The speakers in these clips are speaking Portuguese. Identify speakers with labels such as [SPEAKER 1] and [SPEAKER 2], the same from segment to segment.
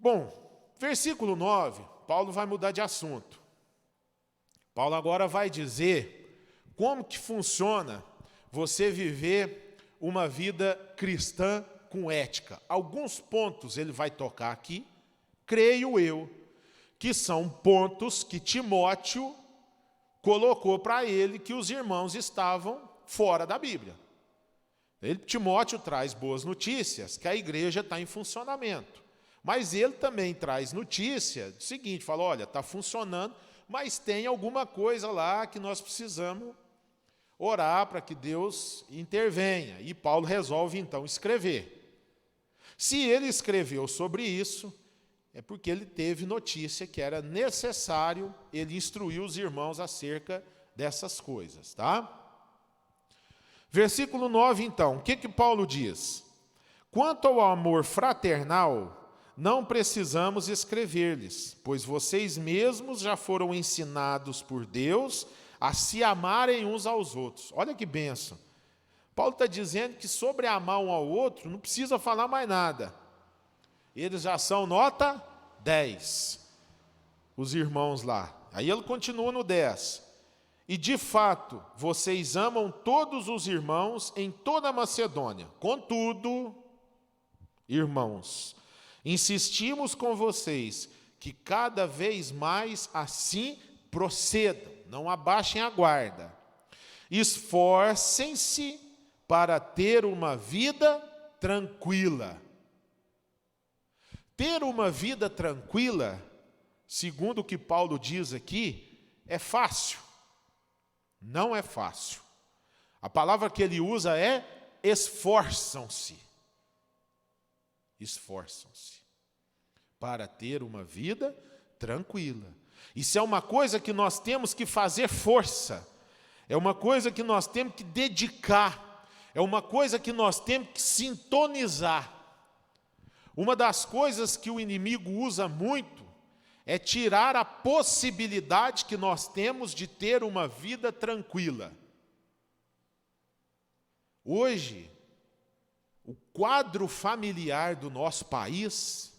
[SPEAKER 1] Bom, versículo 9, Paulo vai mudar de assunto. Paulo agora vai dizer como que funciona você viver uma vida cristã com ética. Alguns pontos ele vai tocar aqui, creio eu, que são pontos que Timóteo colocou para ele que os irmãos estavam fora da Bíblia. Timóteo traz boas notícias, que a igreja está em funcionamento. Mas ele também traz notícia do seguinte, fala, olha, está funcionando, mas tem alguma coisa lá que nós precisamos orar para que Deus intervenha. E Paulo resolve, então, escrever. Se ele escreveu sobre isso, é porque ele teve notícia que era necessário ele instruir os irmãos acerca dessas coisas, tá? Versículo 9, então, o que Paulo diz? Quanto ao amor fraternal, não precisamos escrever-lhes, pois vocês mesmos já foram ensinados por Deus a se amarem uns aos outros. Olha que bênção. Paulo está dizendo que sobre amar um ao outro não precisa falar mais nada. Eles já são nota 10, os irmãos lá. Aí ele continua no 10. E de fato, vocês amam todos os irmãos em toda a Macedônia. Contudo, irmãos, insistimos com vocês que cada vez mais assim procedam, não abaixem a guarda. Esforcem-se para ter uma vida tranquila. Ter uma vida tranquila, segundo o que Paulo diz aqui, é fácil. Não é fácil. A palavra que ele usa é esforçam-se. Esforçam-se para ter uma vida tranquila. Isso é uma coisa que nós temos que fazer força. É uma coisa que nós temos que dedicar. É uma coisa que nós temos que sintonizar. Uma das coisas que o inimigo usa muito é tirar a possibilidade que nós temos de ter uma vida tranquila. Hoje, o quadro familiar do nosso país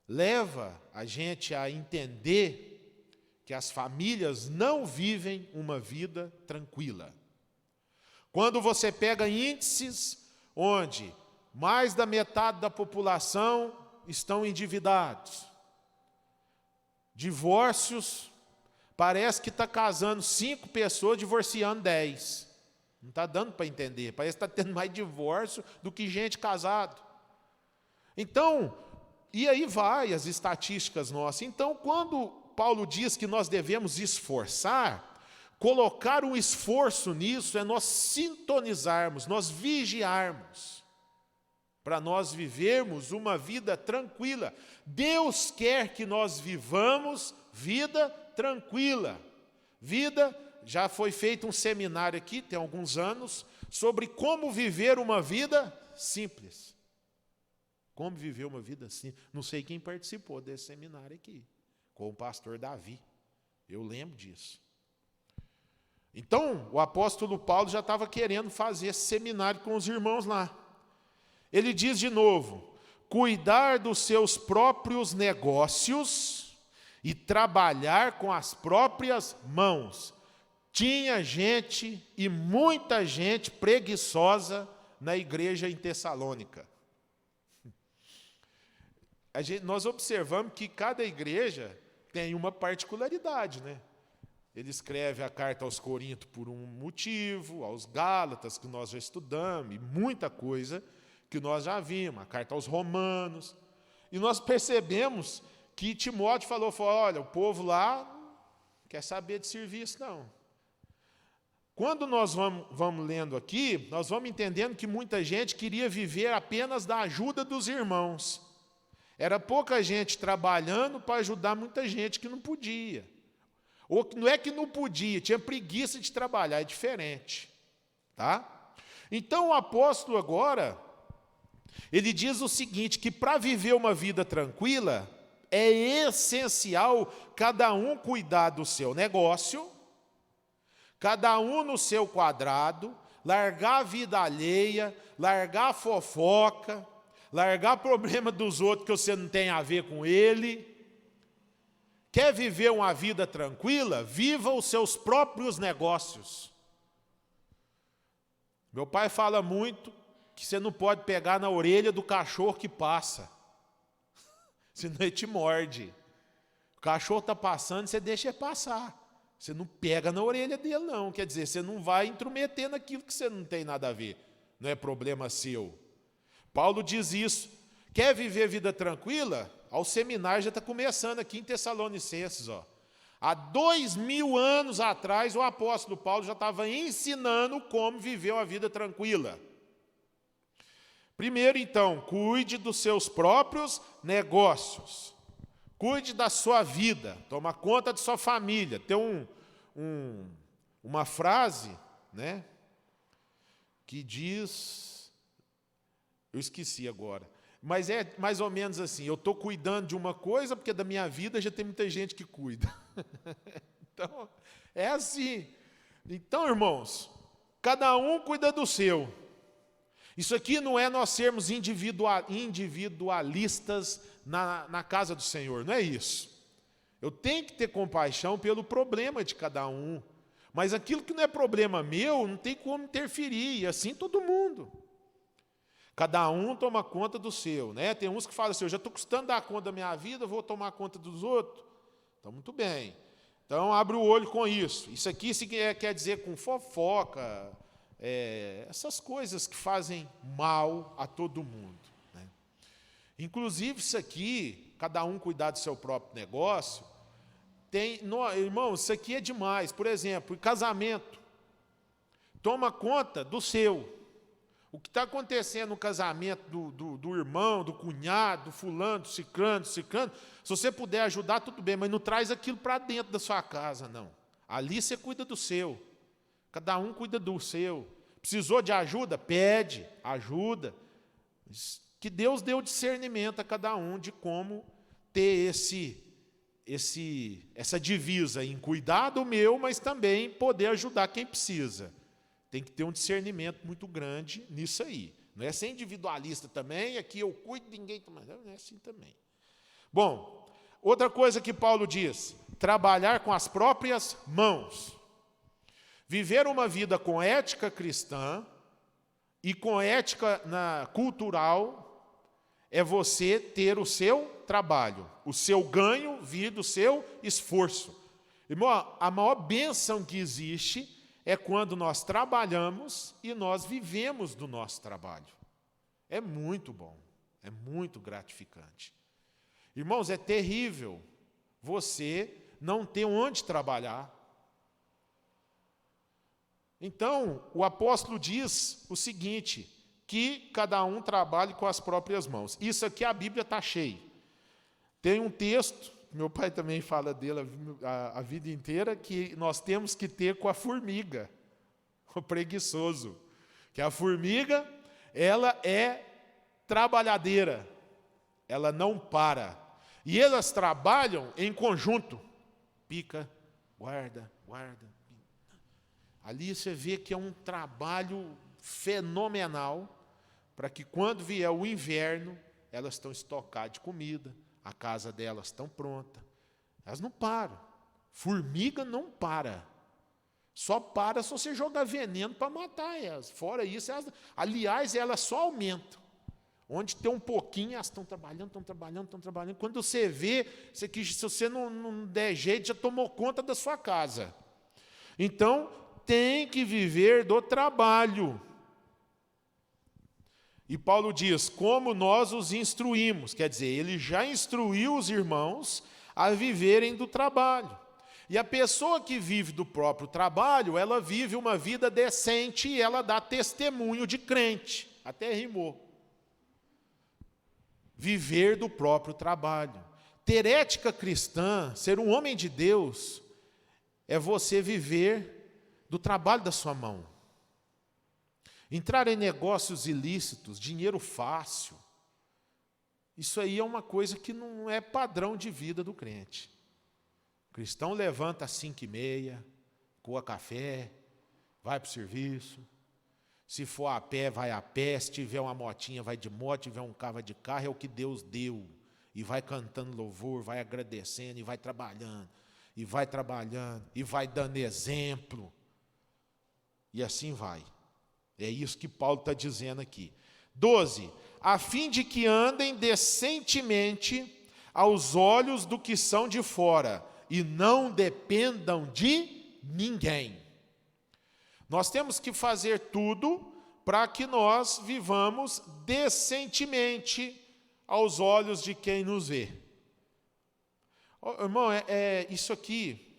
[SPEAKER 1] leva a gente a entender que as famílias não vivem uma vida tranquila. Quando você pega índices onde mais da metade da população estão endividados, divórcios, parece que está casando 5 pessoas, divorciando 10. Não está dando para entender, parece que está tendo mais divórcio do que gente casada. Então, e aí vai as estatísticas nossas. Então, quando Paulo diz que nós devemos esforçar, colocar um esforço nisso é nós sintonizarmos, nós vigiarmos, para nós vivermos uma vida tranquila. Deus quer que nós vivamos vida tranquila. Já foi feito um seminário aqui, tem alguns anos, sobre como viver uma vida simples. Como viver uma vida simples. Não sei quem participou desse seminário aqui, com o pastor Davi. Eu lembro disso. Então, o apóstolo Paulo já estava querendo fazer esse seminário com os irmãos lá. Ele diz de novo, cuidar dos seus próprios negócios e trabalhar com as próprias mãos. Tinha gente, e muita gente preguiçosa na igreja em Tessalônica. Nós observamos que cada igreja tem uma particularidade, né? Ele escreve a carta aos Coríntios por um motivo, aos Gálatas, que nós já estudamos, e muita coisa que nós já vimos, a carta aos Romanos. E nós percebemos que Timóteo falou, olha, o povo lá não quer saber de serviço, não. Quando nós vamos lendo aqui, nós vamos entendendo que muita gente queria viver apenas da ajuda dos irmãos. Era pouca gente trabalhando para ajudar muita gente que não podia. Ou não é que não podia, tinha preguiça de trabalhar, é diferente. Tá? Então o apóstolo agora, ele diz o seguinte, que para viver uma vida tranquila, é essencial cada um cuidar do seu negócio, cada um no seu quadrado, largar a vida alheia, largar a fofoca, largar problema dos outros que você não tem a ver com ele. Quer viver uma vida tranquila? Viva os seus próprios negócios. Meu pai fala muito que você não pode pegar na orelha do cachorro que passa, senão ele te morde. O cachorro está passando, você deixa ele passar. Você não pega na orelha dele, não. Quer dizer, você não vai intrometer naquilo que você não tem nada a ver. Não é problema seu. Paulo diz isso. Quer viver vida tranquila? Ao seminário já está começando aqui em Tessalonicenses. Há 2000 anos atrás, o apóstolo Paulo já estava ensinando como viver uma vida tranquila. Primeiro, então, cuide dos seus próprios negócios. Cuide da sua vida. Toma conta de sua família. Tem uma frase, né, que diz... Eu esqueci agora. Mas é mais ou menos assim, eu estou cuidando de uma coisa, porque da minha vida já tem muita gente que cuida. Então, é assim. Então, irmãos, cada um cuida do seu. Isso aqui não é nós sermos individualistas na casa do Senhor, não é isso. Eu tenho que ter compaixão pelo problema de cada um. Mas aquilo que não é problema meu, não tem como interferir, e assim todo mundo. Cada um toma conta do seu, né? Tem uns que falam assim, eu já estou custando dar conta da minha vida, vou tomar conta dos outros. Então, muito bem. Então, abre o olho com isso. Isso aqui quer dizer com fofoca, essas coisas que fazem mal a todo mundo, né? Inclusive, isso aqui, cada um cuidar do seu próprio negócio, irmãos, isso aqui é demais. Por exemplo, casamento. Toma conta do seu. O que está acontecendo no casamento do irmão, do cunhado, do fulano, do ciclano, se você puder ajudar, tudo bem, mas não traz aquilo para dentro da sua casa, não. Ali você cuida do seu. Cada um cuida do seu. Precisou de ajuda? Pede ajuda. Que Deus deu discernimento a cada um de como ter essa divisa em cuidar do meu, mas também poder ajudar quem precisa. Tem que ter um discernimento muito grande nisso aí. Não é ser individualista também, aqui eu cuido, ninguém... Não é assim também. Bom, outra coisa que Paulo diz, trabalhar com as próprias mãos. Viver uma vida com ética cristã e com ética cultural é você ter o seu trabalho, o seu ganho vir do seu esforço. Irmão, a maior bênção que existe é quando nós trabalhamos e nós vivemos do nosso trabalho. É muito bom, é muito gratificante. Irmãos, é terrível você não ter onde trabalhar. Então, o apóstolo diz o seguinte, que cada um trabalhe com as próprias mãos. Isso aqui a Bíblia está cheia. Tem um texto, meu pai também fala dele a vida inteira, que nós temos que ter com a formiga, o preguiçoso. Que a formiga, ela é trabalhadeira, ela não para. E elas trabalham em conjunto. Pica, guarda. Ali você vê que é um trabalho fenomenal, para que quando vier o inverno, elas estão estocadas de comida, a casa delas estão pronta. Elas não param. Formiga não para. Só para se você jogar veneno para matar elas. Fora isso, aliás, elas só aumentam. Onde tem um pouquinho, elas estão trabalhando. Quando você vê, se você não der jeito, já tomou conta da sua casa. Então, tem que viver do trabalho. E Paulo diz, como nós os instruímos, quer dizer, ele já instruiu os irmãos a viverem do trabalho. E a pessoa que vive do próprio trabalho, ela vive uma vida decente e ela dá testemunho de crente. Até rimou. Viver do próprio trabalho. Ter ética cristã, ser um homem de Deus, é você viver do trabalho da sua mão. Entrar em negócios ilícitos, dinheiro fácil, isso aí é uma coisa que não é padrão de vida do crente. O cristão levanta às 5h30, coa café, vai para o serviço. Se for a pé, vai a pé. Se tiver uma motinha, vai de moto. Se tiver um carro, vai de carro. É o que Deus deu. E vai cantando louvor, vai agradecendo, e vai trabalhando. E vai trabalhando, e vai dando exemplo. E assim vai. É isso que Paulo está dizendo aqui. 12. A fim de que andem decentemente aos olhos do que são de fora, e não dependam de ninguém. Nós temos que fazer tudo para que nós vivamos decentemente aos olhos de quem nos vê. Irmão, isso aqui,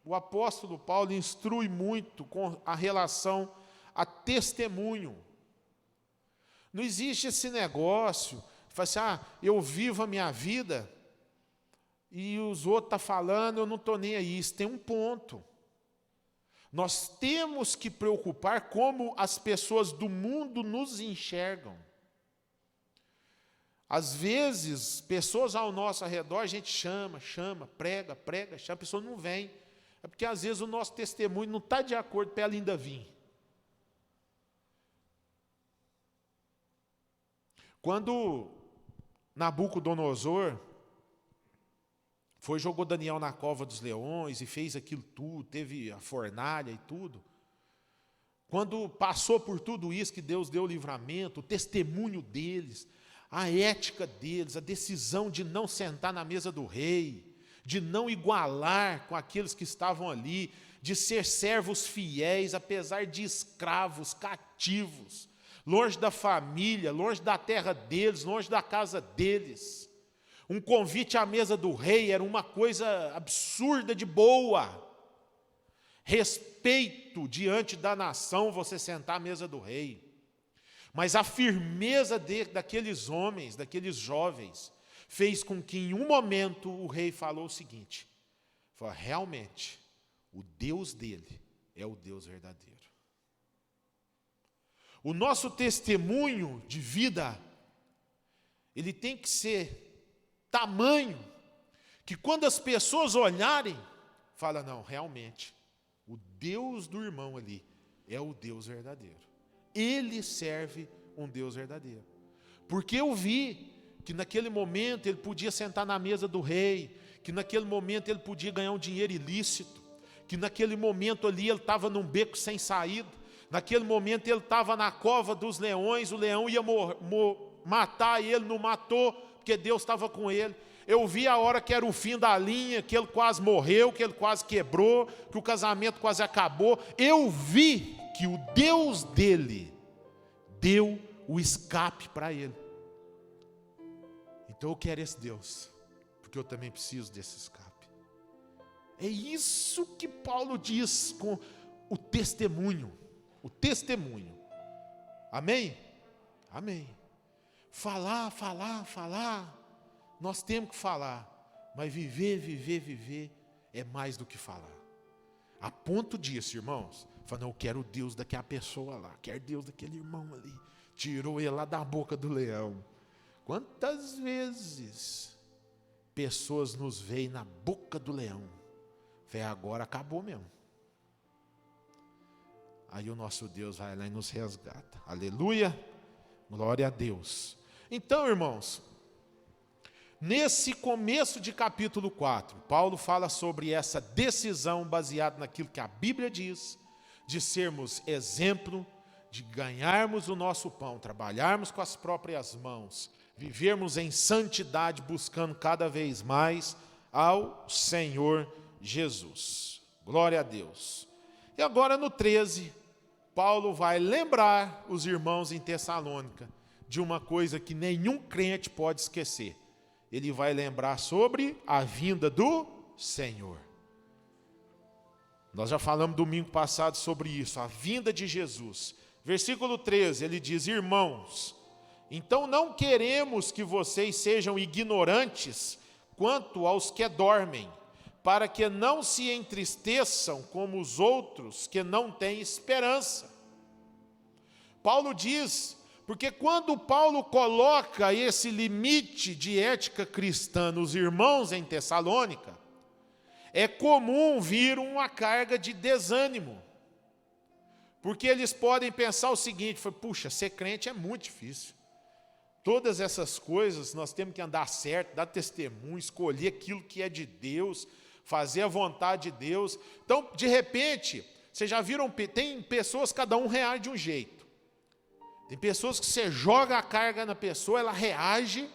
[SPEAKER 1] o apóstolo Paulo instrui muito com a relação a testemunho. Não existe esse negócio, fala assim, eu vivo a minha vida e os outros estão falando, eu não estou nem aí. Isso tem um ponto. Nós temos que preocupar como as pessoas do mundo nos enxergam. Às vezes, pessoas ao nosso redor, a gente chama, prega, chama, a pessoa não vem. É porque às vezes o nosso testemunho não está de acordo para ela ainda vir. Quando Nabucodonosor jogou Daniel na cova dos leões e fez aquilo tudo, teve a fornalha e tudo, quando passou por tudo isso, que Deus deu o livramento, o testemunho deles, a ética deles, a decisão de não sentar na mesa do rei, de não igualar com aqueles que estavam ali, de ser servos fiéis, apesar de escravos, cativos, longe da família, longe da terra deles, longe da casa deles. Um convite à mesa do rei era uma coisa absurda de boa. Respeito diante da nação, você sentar à mesa do rei. Mas a firmeza daqueles homens, daqueles jovens, fez com que em um momento o rei falou o seguinte, falou, realmente, o Deus dele é o Deus verdadeiro. O nosso testemunho de vida, ele tem que ser tamanho, que quando as pessoas olharem, fala, não, realmente, o Deus do irmão ali é o Deus verdadeiro. Ele serve um Deus verdadeiro. Porque eu vi que naquele momento ele podia sentar na mesa do rei, que naquele momento ele podia ganhar um dinheiro ilícito, que naquele momento ali ele estava num beco sem saída, naquele momento ele estava na cova dos leões, o leão ia matar ele, não matou, porque Deus estava com ele. Eu vi a hora que era o fim da linha, que ele quase morreu, que ele quase quebrou, que o casamento quase acabou. Eu vi que o Deus dele deu o escape para ele. Então eu quero esse Deus, porque eu também preciso desse escape. É isso que Paulo diz com o testemunho. O testemunho. Amém? Amém. Falar. Nós temos que falar. Mas viver é mais do que falar. A ponto disso, irmãos, falando, eu quero o Deus daquela pessoa lá, quero Deus daquele irmão ali. Tirou ele lá da boca do leão. Quantas vezes pessoas nos veem na boca do leão? Falei, agora acabou mesmo. Aí o nosso Deus vai lá e nos resgata. Aleluia, glória a Deus. Então, irmãos, nesse começo de capítulo 4, Paulo fala sobre essa decisão baseada naquilo que a Bíblia diz, de sermos exemplo, de ganharmos o nosso pão, trabalharmos com as próprias mãos, vivermos em santidade, buscando cada vez mais ao Senhor Jesus. Glória a Deus. E agora no 13, Paulo vai lembrar os irmãos em Tessalônica de uma coisa que nenhum crente pode esquecer. Ele vai lembrar sobre a vinda do Senhor. Nós já falamos domingo passado sobre isso, a vinda de Jesus. Versículo 13, ele diz, irmãos, então não queremos que vocês sejam ignorantes quanto aos que dormem, para que não se entristeçam como os outros que não têm esperança. Paulo diz, porque quando Paulo coloca esse limite de ética cristã nos irmãos em Tessalônica, é comum vir uma carga de desânimo. Porque eles podem pensar o seguinte, puxa, ser crente é muito difícil. Todas essas coisas, nós temos que andar certo, dar testemunho, escolher aquilo que é de Deus, fazer a vontade de Deus. Então, de repente, vocês já viram, tem pessoas, cada um reage de um jeito. Tem pessoas que você joga a carga na pessoa, ela reage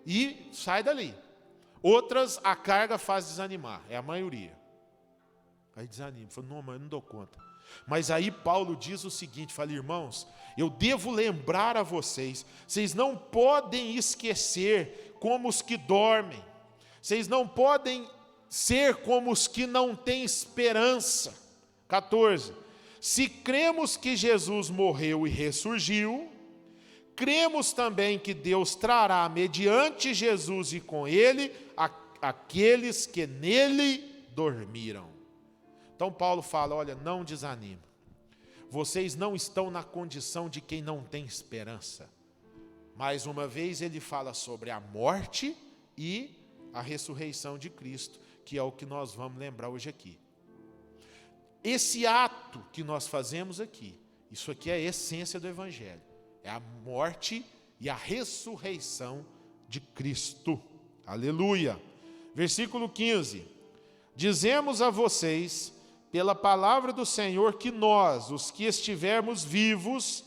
[SPEAKER 1] e sai dali. Outras, a carga faz desanimar, é a maioria. Aí desanima, fala, não, mas eu não dou conta. Mas aí Paulo diz o seguinte, fala, irmãos, eu devo lembrar a vocês, vocês não podem esquecer como os que dormem, vocês não podem ser como os que não têm esperança. 14. Se cremos que Jesus morreu e ressurgiu, cremos também que Deus trará mediante Jesus e com ele aqueles que nele dormiram. Então Paulo fala, olha, não desanime. Vocês não estão na condição de quem não tem esperança. Mais uma vez ele fala sobre a morte e a ressurreição de Cristo, que é o que nós vamos lembrar hoje aqui. Esse ato que nós fazemos aqui, isso aqui é a essência do Evangelho. É a morte e a ressurreição de Cristo. Aleluia. Versículo 15. Dizemos a vocês, pela palavra do Senhor, que nós, os que estivermos vivos,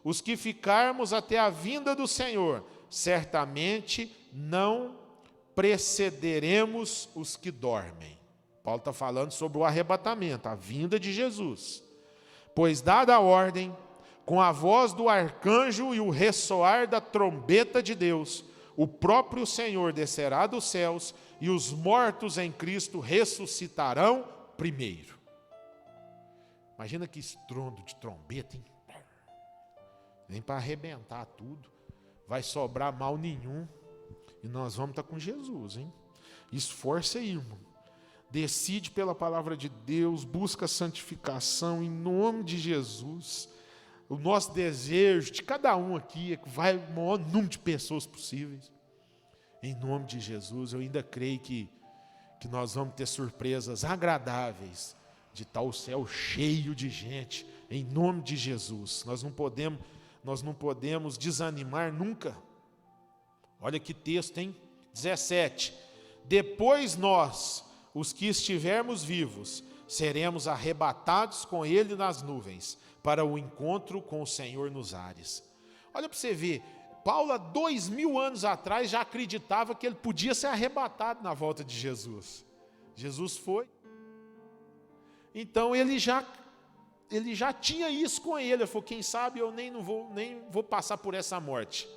[SPEAKER 1] os que ficarmos até a vinda do Senhor, certamente não precederemos os que dormem. Paulo está falando sobre o arrebatamento, a vinda de Jesus. Pois dada a ordem, com a voz do arcanjo e o ressoar da trombeta de Deus, o próprio Senhor descerá dos céus e os mortos em Cristo ressuscitarão primeiro. Imagina que estrondo de trombeta, hein? Vem para arrebentar tudo. Vai sobrar mal nenhum. E nós vamos estar com Jesus, hein? Esforça aí, irmão. Decide pela palavra de Deus, busca a santificação em nome de Jesus. O nosso desejo de cada um aqui é que vai o maior número de pessoas possíveis. Em nome de Jesus, eu ainda creio que nós vamos ter surpresas agradáveis de estar o céu cheio de gente, em nome de Jesus. Nós não podemos desanimar nunca. Olha que texto, hein? 17. Depois nós, os que estivermos vivos, seremos arrebatados com ele nas nuvens, para o encontro com o Senhor nos ares. Olha para você ver, Paulo há 2000 anos atrás já acreditava que ele podia ser arrebatado na volta de Jesus. Jesus foi. Então ele já tinha isso com ele. Ele falou, quem sabe eu nem vou passar por essa morte,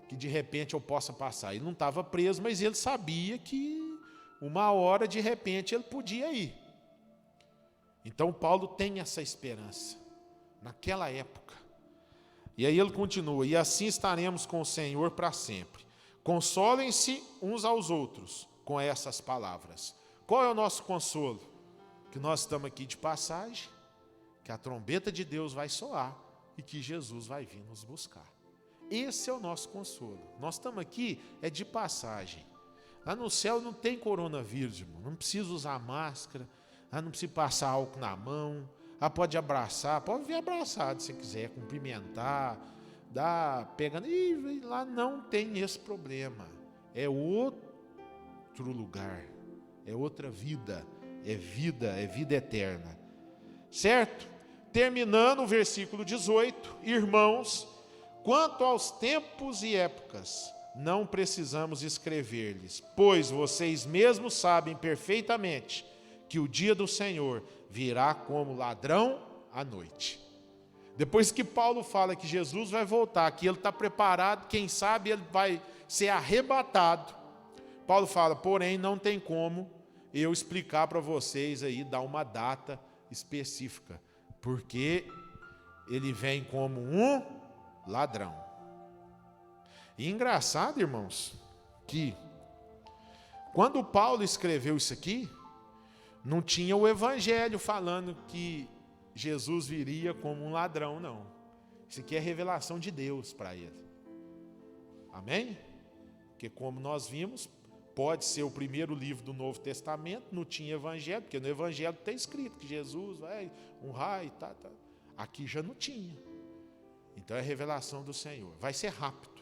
[SPEAKER 1] que de repente eu possa passar. Ele não estava preso, mas ele sabia que uma hora de repente ele podia ir. Então Paulo tem essa esperança, naquela época. E aí ele continua, e assim estaremos com o Senhor para sempre. Consolem-se uns aos outros com essas palavras. Qual é o nosso consolo? Que nós estamos aqui de passagem, que a trombeta de Deus vai soar e que Jesus vai vir nos buscar. Esse é o nosso consolo. Nós estamos aqui, é de passagem. Lá no céu não tem coronavírus, irmão. Não precisa usar máscara, não precisa passar álcool na mão, pode abraçar, pode vir abraçado se quiser, cumprimentar, pegando. E lá não tem esse problema. É outro lugar, é outra vida. É vida eterna. Certo? Terminando o versículo 18, irmãos, quanto aos tempos e épocas, não precisamos escrever-lhes, pois vocês mesmos sabem perfeitamente que o dia do Senhor virá como ladrão à noite. Depois que Paulo fala que Jesus vai voltar, que ele está preparado, quem sabe ele vai ser arrebatado, Paulo fala, porém não tem como eu explicar para vocês aí, dar uma data específica, porque ele vem como um ladrão. E engraçado, irmãos, que quando Paulo escreveu isso aqui, não tinha o evangelho falando que Jesus viria como um ladrão, não. Isso aqui é revelação de Deus para ele. Amém? Porque como nós vimos, pode ser o primeiro livro do Novo Testamento, não tinha evangelho, porque no evangelho está escrito que Jesus vai honrar e tá. Aqui já não tinha. Então é revelação do Senhor. Vai ser rápido.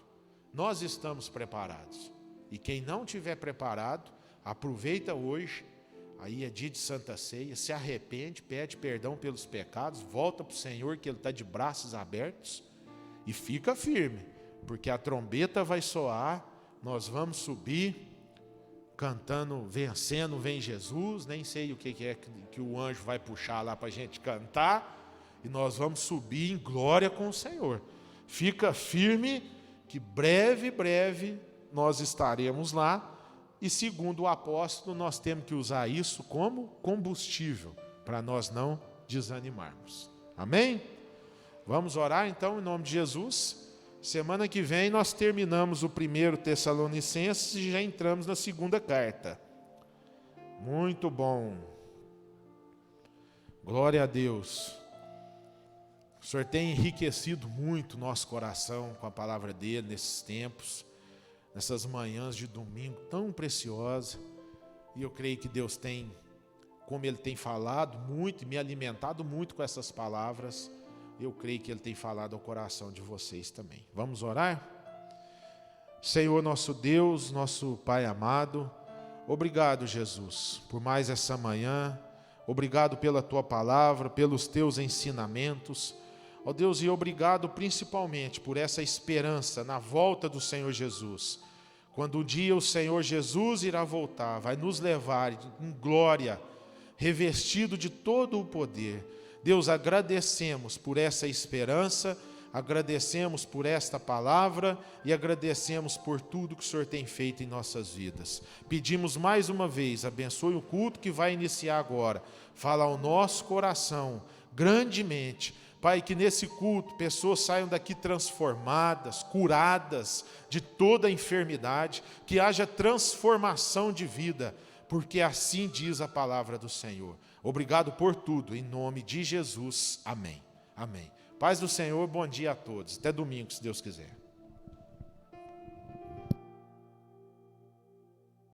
[SPEAKER 1] Nós estamos preparados. E quem não estiver preparado, aproveita hoje. Aí é dia de Santa Ceia, se arrepende, pede perdão pelos pecados, volta para o Senhor, que Ele está de braços abertos, e fica firme, porque a trombeta vai soar, nós vamos subir, cantando, vencendo, vem Jesus, nem sei o que é que o anjo vai puxar lá para a gente cantar, e nós vamos subir em glória com o Senhor. Fica firme, que breve nós estaremos lá. E segundo o apóstolo, nós temos que usar isso como combustível, para nós não desanimarmos. Amém? Vamos orar então em nome de Jesus. Semana que vem nós terminamos o 1 Tessalonicenses e já entramos na segunda carta. Muito bom. Glória a Deus. O Senhor tem enriquecido muito o nosso coração com a palavra dele nesses tempos, nessas manhãs de domingo tão preciosas, e eu creio que Deus tem, como Ele tem falado muito, e me alimentado muito com essas palavras, eu creio que Ele tem falado ao coração de vocês também. Vamos orar? Senhor nosso Deus, nosso Pai amado, obrigado, Jesus, por mais essa manhã, obrigado pela Tua palavra, pelos Teus ensinamentos, ó Deus, e obrigado principalmente por essa esperança na volta do Senhor Jesus. Quando um dia o Senhor Jesus irá voltar, vai nos levar em glória, revestido de todo o poder. Deus, agradecemos por essa esperança, agradecemos por esta palavra e agradecemos por tudo que o Senhor tem feito em nossas vidas. Pedimos mais uma vez, abençoe o culto que vai iniciar agora. Fala ao nosso coração grandemente. Pai, que nesse culto pessoas saiam daqui transformadas, curadas de toda a enfermidade, que haja transformação de vida, porque assim diz a palavra do Senhor. Obrigado por tudo, em nome de Jesus. Amém. Amém. Paz do Senhor, bom dia a todos. Até domingo, se Deus quiser.